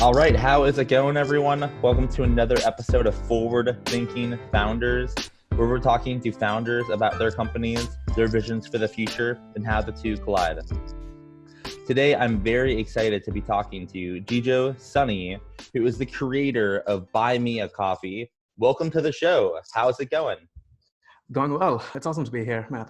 All right, how is it going, everyone? Welcome to another episode of Forward Thinking Founders, where we're talking to founders about their companies, their visions for the future, and how the two collide. Today, I'm very excited to be talking to Jijo Sunny, who is the creator of Buy Me a Coffee. Welcome to the show. How's it going? Going well. It's awesome to be here, Matt.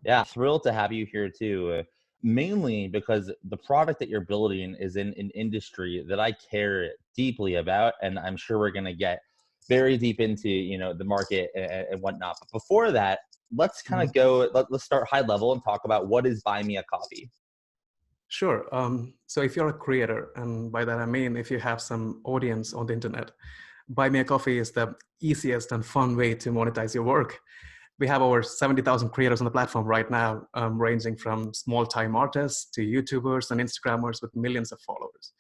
Yeah, thrilled to have you here too. Mainly because the product that you're building is in an industry that I care deeply about, and I'm sure we're going to get very deep into the market and whatnot. But before that, let's kind of go. Let's start high level and talk about what is Buy Me a Coffee. Sure. So if you're a creator, and by that I mean if you have some audience on the internet, Buy Me a Coffee is the easiest and fun way to monetize your work. We have over 70,000 creators on the platform right now, ranging from small-time artists to YouTubers and Instagrammers with millions of followers.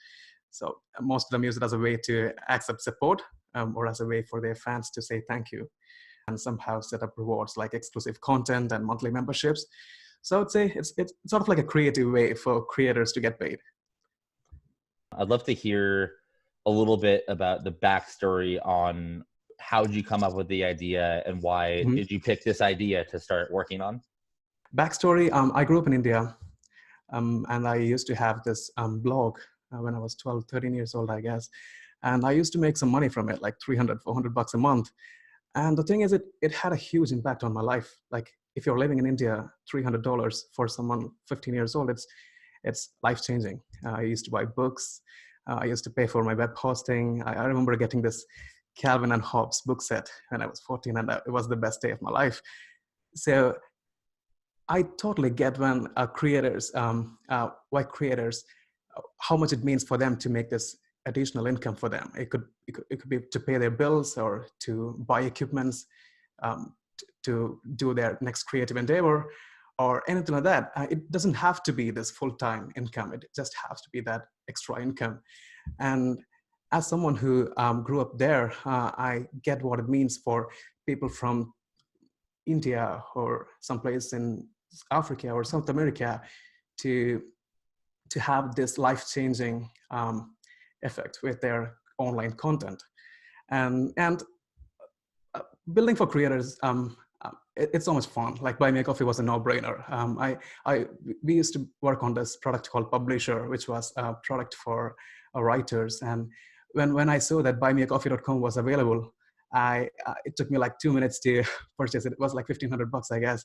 So most of them use it as a way to accept support or as a way for their fans to say thank you, and somehow set up rewards like exclusive content and monthly memberships. So I'd say it's sort of like a creative way for creators to get paid. I'd love to hear a little bit about the backstory on how did you come up with the idea and why did you pick this idea to start working on? Backstory, I grew up in India, and I used to have this blog when I was 12, 13 years old, I guess. And I used to make some money from it, like 300, 400 bucks a month. And the thing is, it had a huge impact on my life. Like if you're living in India, $300 for someone 15 years old, it's life-changing. I used to buy books. I used to pay for my web hosting. I remember getting this Calvin and Hobbes book set when I was 14, and it was the best day of my life. So I totally get when creators, why creators, how much it means for them to make this additional income for them. It could be to pay their bills or to buy equipments, to do their next creative endeavor or anything like that. It doesn't have to be this full-time income. It just has to be that extra income. And as someone who grew up there, I get what it means for people from India or someplace in Africa or South America to have this life-changing effect with their online content. And building for creators, it's so much fun. Like Buy Me a Coffee was a no-brainer. We used to work on this product called Publisher, which was a product for writers. And when I saw that buymeacoffee.com was available, it took me like 2 minutes to purchase it. It was like 1,500 bucks, I guess.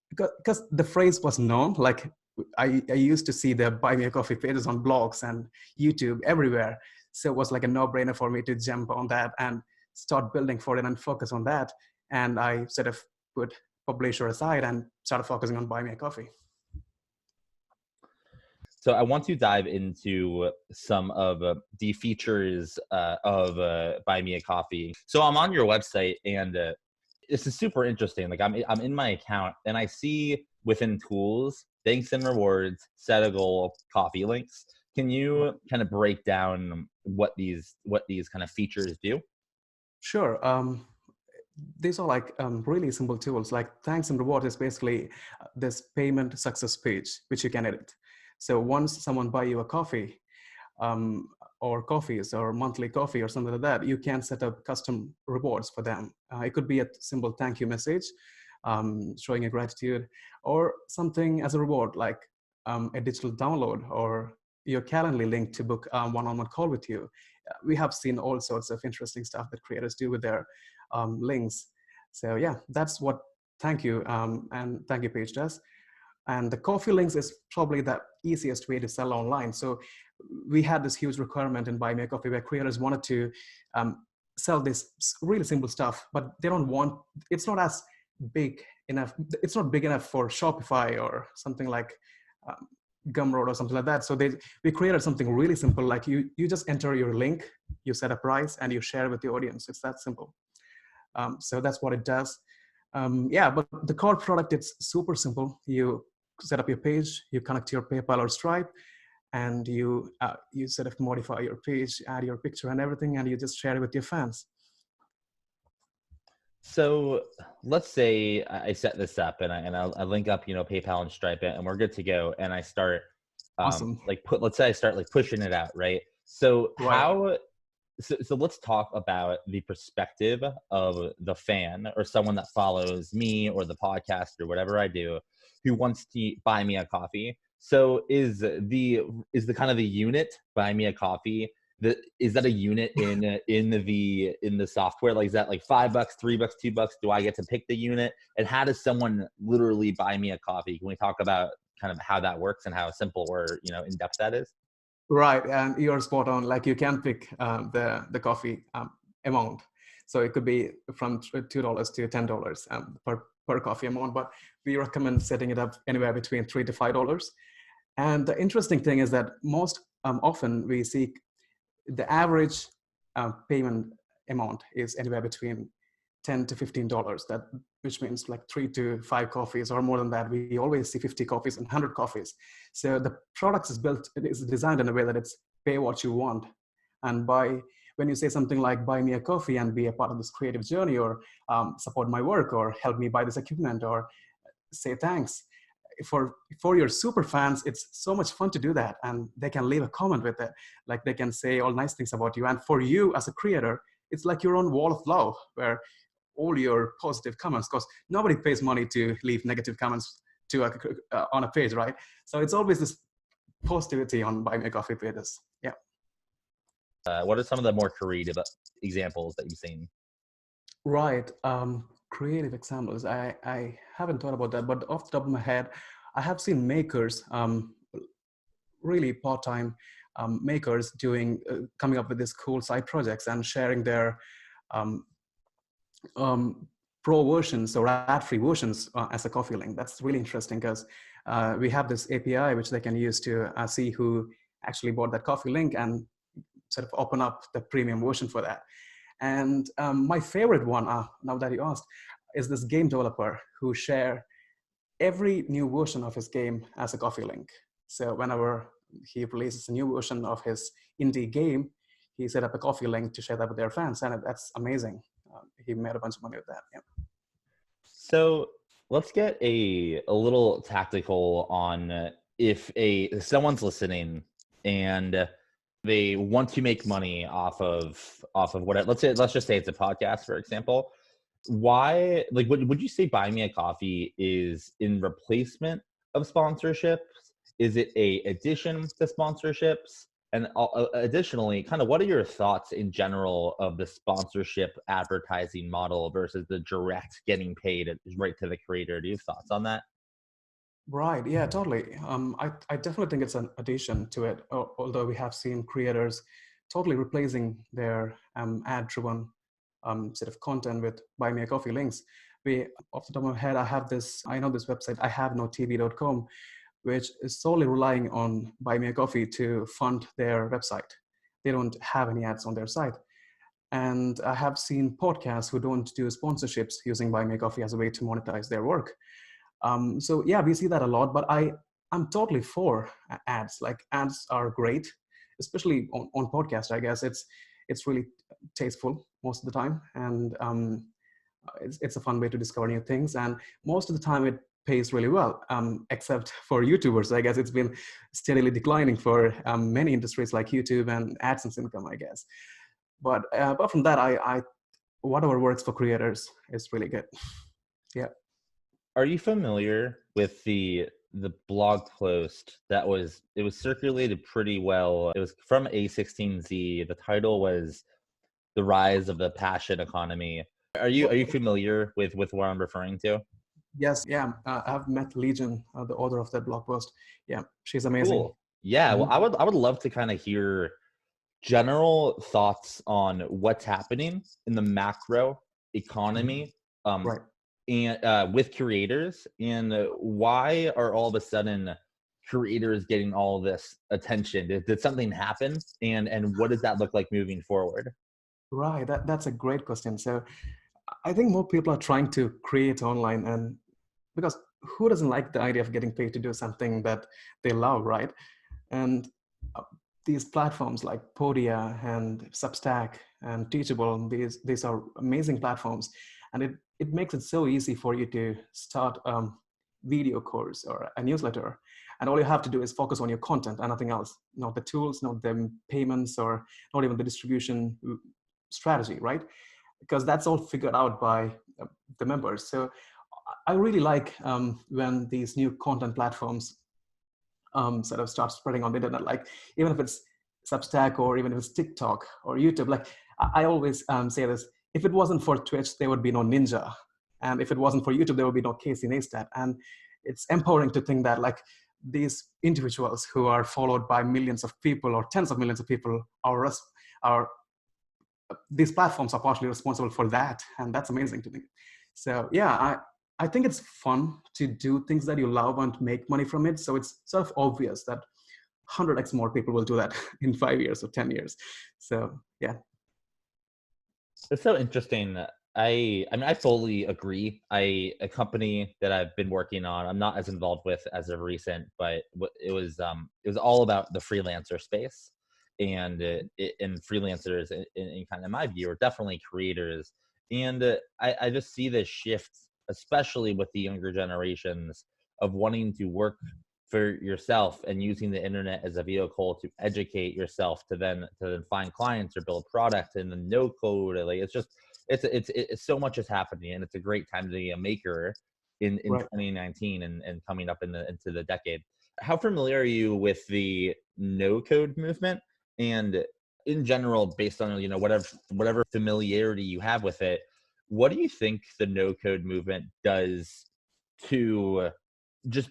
Because the phrase was known. Like I used to see the Buy Me a Coffee pages on blogs and YouTube everywhere. So it was like a no-brainer for me to jump on that and start building for it and focus on that. And I sort of put Publisher aside and started focusing on Buy Me a Coffee. So I want to dive into some of the features of Buy Me a Coffee. So I'm on your website, and this is super interesting. Like I'm in my account, and I see within tools, thanks and rewards, set a goal, coffee links. Can you kind of break down what these kind of features do? Sure. These are like really simple tools. Like thanks and reward is basically this payment success page, which you can edit. So once someone buy you a coffee or coffees or monthly coffee or something like that, you can set up custom rewards for them. It could be a simple thank you message, showing your gratitude, or something as a reward like a digital download or your Calendly link to book a one-on-one call with you. We have seen all sorts of interesting stuff that creators do with their links. So yeah, that's what thank you and thank you page does. And the coffee links is probably the easiest way to sell online. So we had this huge requirement in Buy Me a Coffee where creators wanted to sell this really simple stuff, but they don't want, it's not as big enough. It's not big enough for Shopify or something like Gumroad or something like that. So we created something really simple. Like you just enter your link, you set a price, and you share with the audience. It's that simple. So that's what it does. Yeah, but the core product, it's super simple. You set up your page, you connect to your PayPal or Stripe, and you sort of modify your page, add your picture and everything, and you just share it with your fans. So let's say I set this up and I link up, PayPal and Stripe, and we're good to go. And I start Awesome. like let's say I start like pushing it out, right? So Right. so let's talk about the perspective of the fan or someone that follows me or the podcast or whatever I do, who wants to buy me a coffee. So is the kind of the unit buy me a coffee, is that a unit in the software? Like, is that like $5, $3, $2? Do I get to pick the unit? And how does someone literally buy me a coffee? Can we talk about kind of how that works and how simple or in depth that is? Right, and you're spot on. Like you can pick the coffee amount, so it could be from $2 to $10 per coffee amount. But we recommend setting it up anywhere between $3 to $5. And the interesting thing is that most often we see the average payment amount is anywhere between $10 to $15. Which means like 3 to 5 coffees or more than that. We always see 50 coffees and 100 coffees. So the product is designed in a way that it's pay what you want. And when you say something like buy me a coffee and be a part of this creative journey, or support my work, or help me buy this equipment, or say thanks, for your super fans, it's so much fun to do that. And they can leave a comment with it, like they can say all nice things about you. And for you as a creator, it's like your own wall of love, where all your positive comments, because nobody pays money to leave negative comments on a page, right? So it's always this positivity on Buy Me a Coffee pages. Yeah. What are some of the more creative examples that you've seen? Right. Creative examples. I haven't thought about that, but off the top of my head, I have seen makers, really part-time makers coming up with these cool side projects and sharing their pro versions or ad-free versions as a coffee link. That's really interesting, because we have this API which they can use to see who actually bought that coffee link and sort of open up the premium version for that. And my favorite one, now that you asked, is this game developer who share every new version of his game as a coffee link. So whenever he releases a new version of his indie game, he set up a coffee link to share that with their fans, and that's amazing. He made a bunch of money with that. Yeah. So let's get a little tactical on if someone's listening and they want to make money off of what, let's just say it's a podcast, for example. Why, like, would you say Buy Me a Coffee is in replacement of sponsorships? Is it a addition to sponsorships? And additionally, kind of what are your thoughts in general of the sponsorship advertising model versus the direct getting paid right to the creator? Do you have thoughts on that? Right. Yeah, totally. I definitely think it's an addition to it, although we have seen creators totally replacing their ad-driven sort of content with Buy Me a Coffee links. Off the top of my head, I know this website, ihavenotv.com, which is solely relying on Buy Me a Coffee to fund their website. They don't have any ads on their site. And I have seen podcasts who don't do sponsorships using Buy Me a Coffee as a way to monetize their work. So yeah, we see that a lot, but I'm totally for ads. Like, ads are great, especially on podcast. I guess it's really tasteful most of the time, and it's a fun way to discover new things. And most of the time it pays really well, except for YouTubers. I guess it's been steadily declining for many industries like YouTube and AdSense income, I guess. But apart from that, I whatever works for creators is really good. Yeah. Are you familiar with the blog post it was circulated pretty well? It was from A16Z. The title was "The Rise of the Passion Economy." Are you familiar with what I'm referring to? Yes, yeah. I've met Legion, the author of that blog post. Yeah, she's amazing. Cool. Yeah, well, Mhm. I would love to kind of hear general thoughts on what's happening in the macro Mhm. economy, um, Right. and with creators, and why are all of a sudden creators getting all this attention? Did something happen, and what does that look like moving forward? Right. That's a great question. So I think more people are trying to create online, and because who doesn't like the idea of getting paid to do something that they love, right? And uh, these platforms like Podia and Substack and Teachable, these are amazing platforms, and it makes it so easy for you to start video course or a newsletter, and all you have to do is focus on your content and nothing else, not the tools, not the payments, or not even the distribution strategy, right? Because that's all figured out by the members. So I really like when these new content platforms sort of start spreading on the internet, like even if it's Substack or even if it's TikTok or YouTube. Like I always say this: if it wasn't for Twitch, there would be no Ninja, and if it wasn't for YouTube, there would be no Casey Neistat. And it's empowering to think that like these individuals who are followed by millions of people or tens of millions of people are these platforms are partially responsible for that, and that's amazing to me. So yeah, I think it's fun to do things that you love and make money from it. So it's sort of obvious that 100x more people will do that in 5 years or 10 years. So yeah. It's so interesting. I mean, I fully agree. A company that I've been working on, I'm not as involved with as of recent, but it was all about the freelancer space, and and freelancers in kind of my view are definitely creators, and I just see this shift, especially with the younger generations, of wanting to work for yourself and using the internet as a vehicle to educate yourself to then find clients or build product and then no code. Like it's just it's so much is happening, and it's a great time to be a maker in Right. 2019 and coming up into the decade. How familiar are you with the no code movement, and in general, based on whatever familiarity you have with it, what do you think the no code movement does to just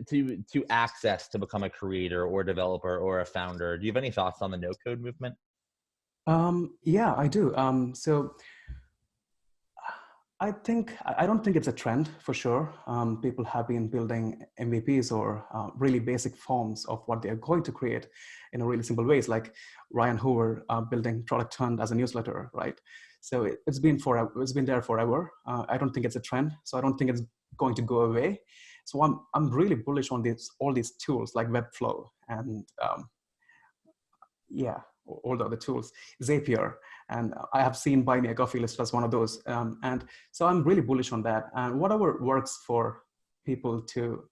to access to become a creator or a developer or a founder? Do you have any thoughts on the no code movement? Yeah, I do. So I don't think it's a trend for sure. People have been building MVPs or really basic forms of what they are going to create in a really simple ways, like Ryan Hoover building Product Hunt as a newsletter, right? So it's been forever. It's been there forever. I don't think it's a trend, so I don't think it's going to go away. So I'm really bullish on all these tools like Webflow and yeah, all the other tools, Zapier, and I have seen Buy Me a Coffee list as one of those. And so I'm really bullish on that. And whatever works for people to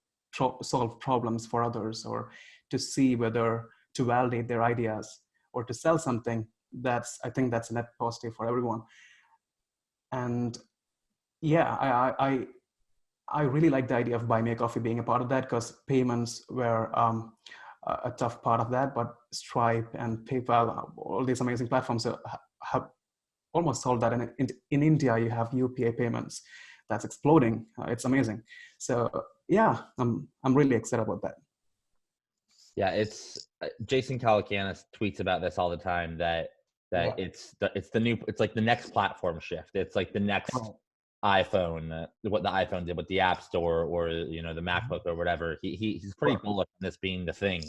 solve problems for others, or to see whether to validate their ideas or to sell something, I think that's a net positive for everyone. And yeah, I really like the idea of Buy Me a Coffee being a part of that, because payments were a tough part of that. But Stripe and PayPal, all these amazing platforms have almost solved that. And in India, you have UPI payments that's exploding. It's amazing. So yeah, I'm really excited about that. Yeah, it's Jason Calacanis tweets about this all the time, that Yeah. it's like the next platform shift. It's like the next Right. iPhone, what the iPhone did with the App Store, or the MacBook or whatever. He's pretty Sure. bullish on this being the thing,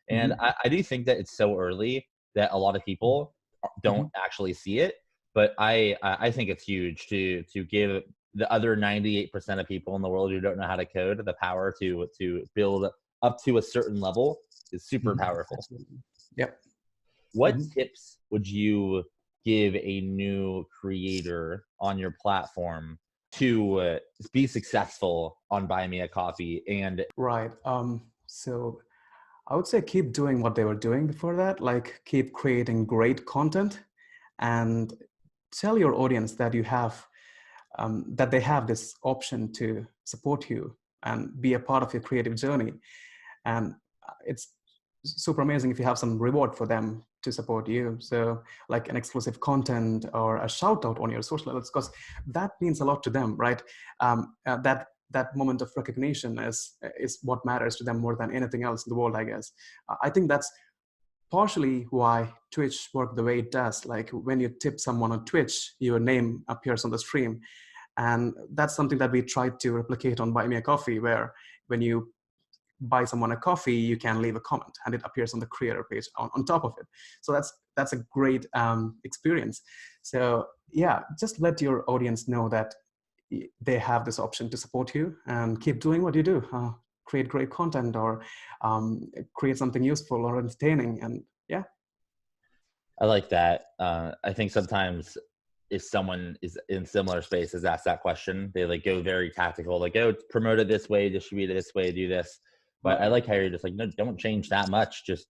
and Mm-hmm. I do think that it's so early that a lot of people Mm-hmm. don't actually see it. But I think it's huge to give the other 98% of people in the world who don't know how to code the power to build up to a certain level is super Mm-hmm. powerful. Absolutely. Yep. What Mm-hmm. tips would you give a new creator on your platform to be successful on Buy Me a Coffee? And Right. So I would say keep doing what they were doing before that, like keep creating great content, and tell your audience that that they have this option to support you and be a part of your creative journey. And it's super amazing if you have some reward for them to support you. So like an exclusive content or a shout out on your social levels, because that means a lot to them, right? That moment of recognition is what matters to them more than anything else in the world, I guess. I think that's partially why Twitch worked the way it does. Like when you tip someone on Twitch, your name appears on the stream. And that's something that we tried to replicate on Buy Me a Coffee, where when you buy someone a coffee, you can leave a comment and it appears on the creator page on top of it. So that's a great experience. So yeah, just let your audience know that they have this option to support you, and keep doing what you do. Create great content, or create something useful or entertaining. And yeah. I like that. I think sometimes if someone is in similar space has asked that question, they like go very tactical, like, oh, promote it this way, distribute it this way, do this. But I Right. like how you're just like, no, don't change that much. Just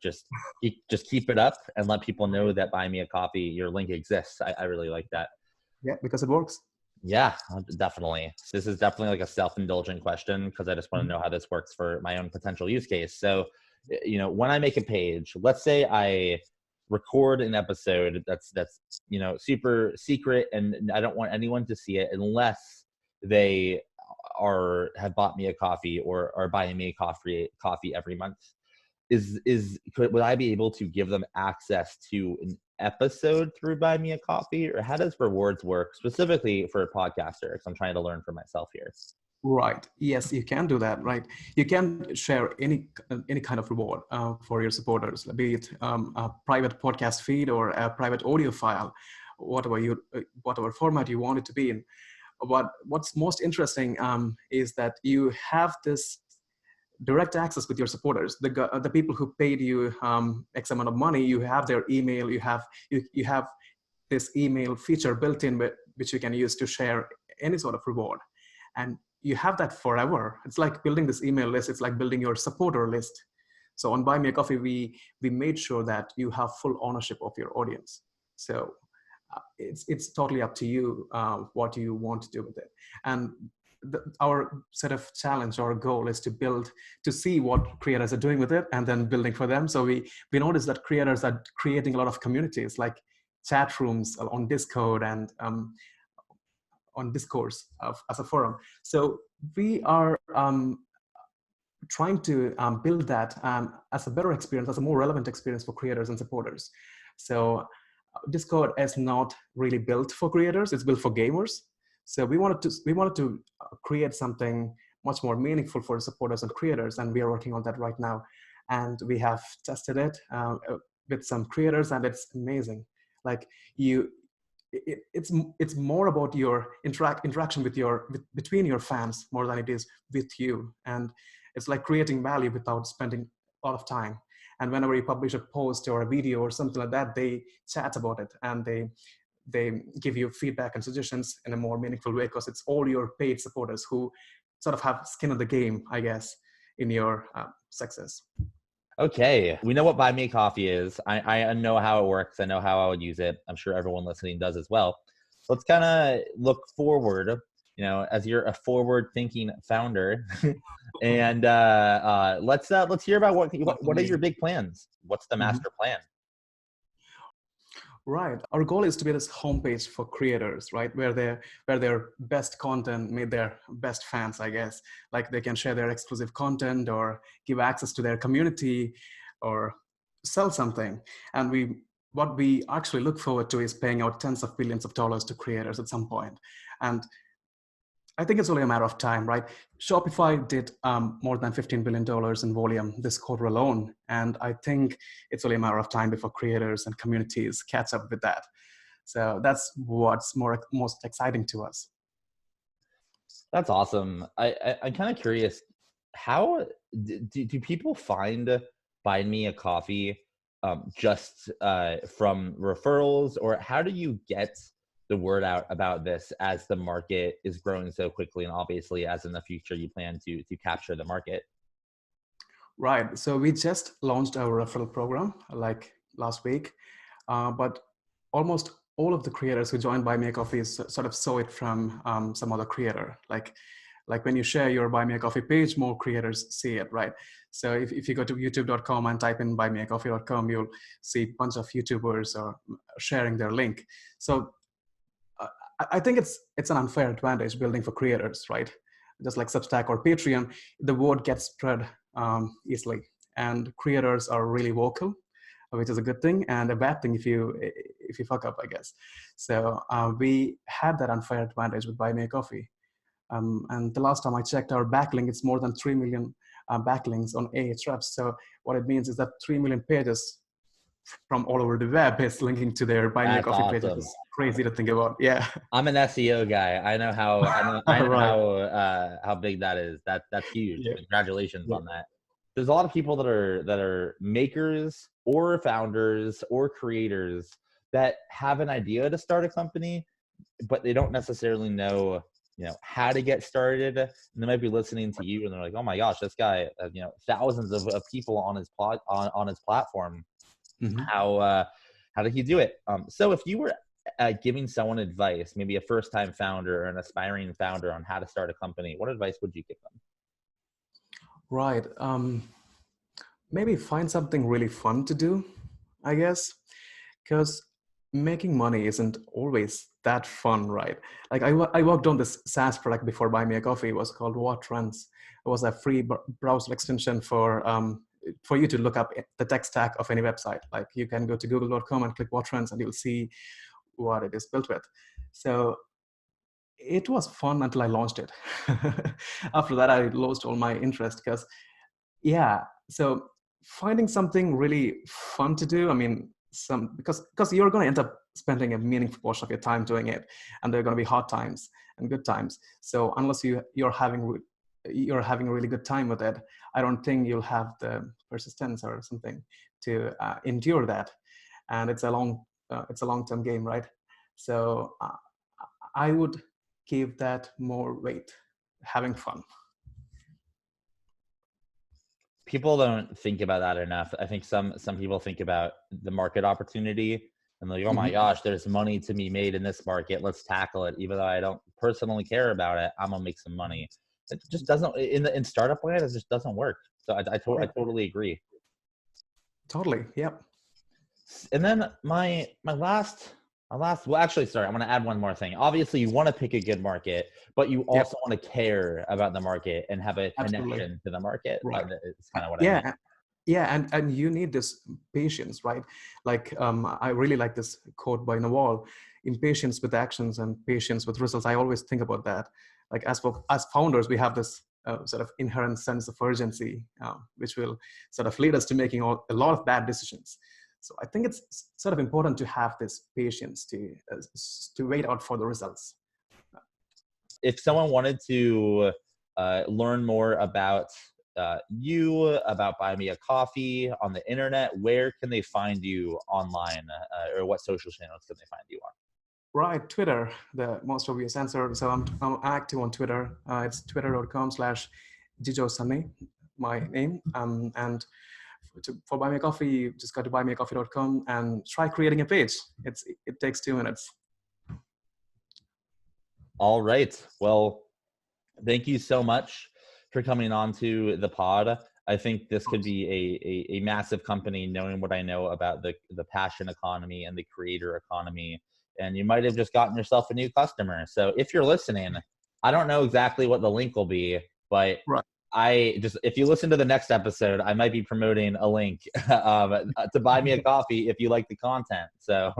keep it up and let people know that Buy Me a Coffee, your link exists. I really like that. Yeah, because it works. Yeah, definitely. This is definitely like a self-indulgent question because I just want to know how this works for my own potential use case. So, when I make a page, let's say I record an episode that's super secret and I don't want anyone to see it unless they have bought me a coffee or are buying me a coffee every month. Would I be able to give them access to an episode through Buy Me a Coffee, or how does rewards work specifically for a podcaster? Because I'm trying to learn for myself here. Right. Yes, you can do that. Right. You can share any kind of reward for your supporters, be it a private podcast feed or a private audio file, whatever format you want it to be in. What's most interesting is that you have this direct access with your supporters, the people who paid you X amount of money. You have their email. You have this email feature built in, which you can use to share any sort of reward, and you have that forever. It's like building this email list. It's like building your supporter list. So on Buy Me a Coffee, we made sure that you have full ownership of your audience. So it's totally up to you what you want to do with it. And our sort of challenge or goal is to see what creators are doing with it and then building for them. So we noticed that creators are creating a lot of communities, like chat rooms on Discord and on Discourse as a forum. So we are trying to build that as a better experience, as a more relevant experience for creators and supporters. So Discord is not really built for creators; it's built for gamers. So we wanted to create something much more meaningful for supporters and creators, and we are working on that right now. And we have tested it with some creators, and it's amazing. Like it's more about your interaction between your fans more than it is with you, and it's like creating value without spending a lot of time. And whenever you publish a post or a video or something like that, they chat about it and they give you feedback and suggestions in a more meaningful way, because it's all your paid supporters who sort of have skin in the game, I guess, in your success. Okay, we know what Buy Me a Coffee is. I know how it works. I know how I would use it. I'm sure everyone listening does as well. Let's kind of look forward, as you're a forward-thinking founder, and let's hear about what are your big plans? What's the master plan? Right. Our goal is to be this homepage for creators, right? Where their best content meet their best fans, I guess. Like they can share their exclusive content or give access to their community or sell something. And what we actually look forward to is paying out tens of billions of dollars to creators at some point. And I think it's only a matter of time, right? Shopify did more than $15 billion in volume this quarter alone. And I think it's only a matter of time before creators and communities catch up with that. So that's what's most exciting to us. That's awesome. I'm kind of curious, how do people find Buy Me a Coffee just from referrals, or how do you get the word out about this as the market is growing so quickly, and obviously as in the future you plan to capture the market? Right. So we just launched our referral program like last week, but almost all of the creators who joined Buy Me a Coffee sort of saw it from some other creator. Like when you share your Buy Me a Coffee page, more creators see it, right? So if you go to youtube.com and type in buymeacoffee.com, you'll see a bunch of YouTubers sharing their link. So I think it's an unfair advantage building for creators, right? Just like Substack or Patreon, the word gets spread easily, and creators are really vocal, which is a good thing and a bad thing if you fuck up, I guess. So we had that unfair advantage with Buy Me a Coffee. And the last time I checked our backlink, it's more than 3 million backlinks on Ahrefs. So what it means is that 3 million pages from all over the web is linking to their Buy Me a That's Coffee page. awesome. It's crazy to think about. Yeah. I'm an SEO guy. I know Right. how big that is. That's huge. Yeah. Congratulations Yeah. on that. There's a lot of people that are makers or founders or creators that have an idea to start a company, but they don't necessarily know, how to get started. And they might be listening to you and they're like, oh my gosh, this guy, thousands of people on his on his platform. Mhm. How did he do it? So if you were giving someone advice, maybe a first-time founder or an aspiring founder, on how to start a company, what advice would you give them? Right. Maybe find something really fun to do, I guess, because making money isn't always that fun, right? Like I worked on this SaaS product before Buy Me a Coffee. It was called What Trends. It was a free browser extension for you to look up the tech stack of any website. Like you can go to google.com and click What Trends and you'll see what it is built with. So it was fun until I launched it. After that, I lost all my interest because, yeah. So finding something really fun to do. I mean, because you're going to end up spending a meaningful portion of your time doing it, and there are going to be hard times and good times. So unless you're having a really good time with it, I don't think you'll have the persistence or something to endure that. And it's a long-term game, right? So I would give that more weight, having fun. People don't think about that enough. I think some people think about the market opportunity and like, oh my Mhm. gosh, there's money to be made in this market. Let's tackle it. Even though I don't personally care about it, I'm gonna make some money. It just doesn't in startup land. It just doesn't work. So I Right. totally agree. Totally. Yep. And then my last well, actually, sorry, I'm going to add one more thing. Obviously you want to pick a good market, but you Yep. also want to care about the market and have a Absolutely. connection to the market. Right. It's kind of what I mean. Yeah. Yeah. And you need this patience, right? Like I really like this quote by Nawal: impatience with actions and patience with results. I always think about that. Like as founders, we have this sort of inherent sense of urgency, which will sort of lead us to making a lot of bad decisions. So I think it's sort of important to have this patience to wait out for the results. If someone wanted to learn more about you, about Buy Me a Coffee on the internet, where can they find you online, or what social channels can they find you on? Right, Twitter, the most obvious answer. So I'm active on Twitter. It's twitter.com/Jijo Sunny, my name. And for Buy Me a Coffee, you just go to buymeacoffee.com and try creating a page. It takes 2 minutes. All right. Well, thank you so much for coming on to the pod. I think this could be a massive company, knowing what I know about the passion economy and the creator economy. And you might have just gotten yourself a new customer. So if you're listening, I don't know exactly what the link will be, but Right. if you listen to the next episode, I might be promoting a link to buy me a coffee if you like the content. So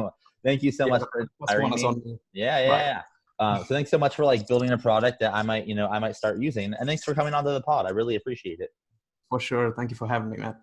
thank you so Yeah, much for that's inspiring bonus me. on me. Yeah, yeah, Right. yeah. So thanks so much for like building a product that I might start using. And thanks for coming onto the pod. I really appreciate it. For sure. Thank you for having me, Matt.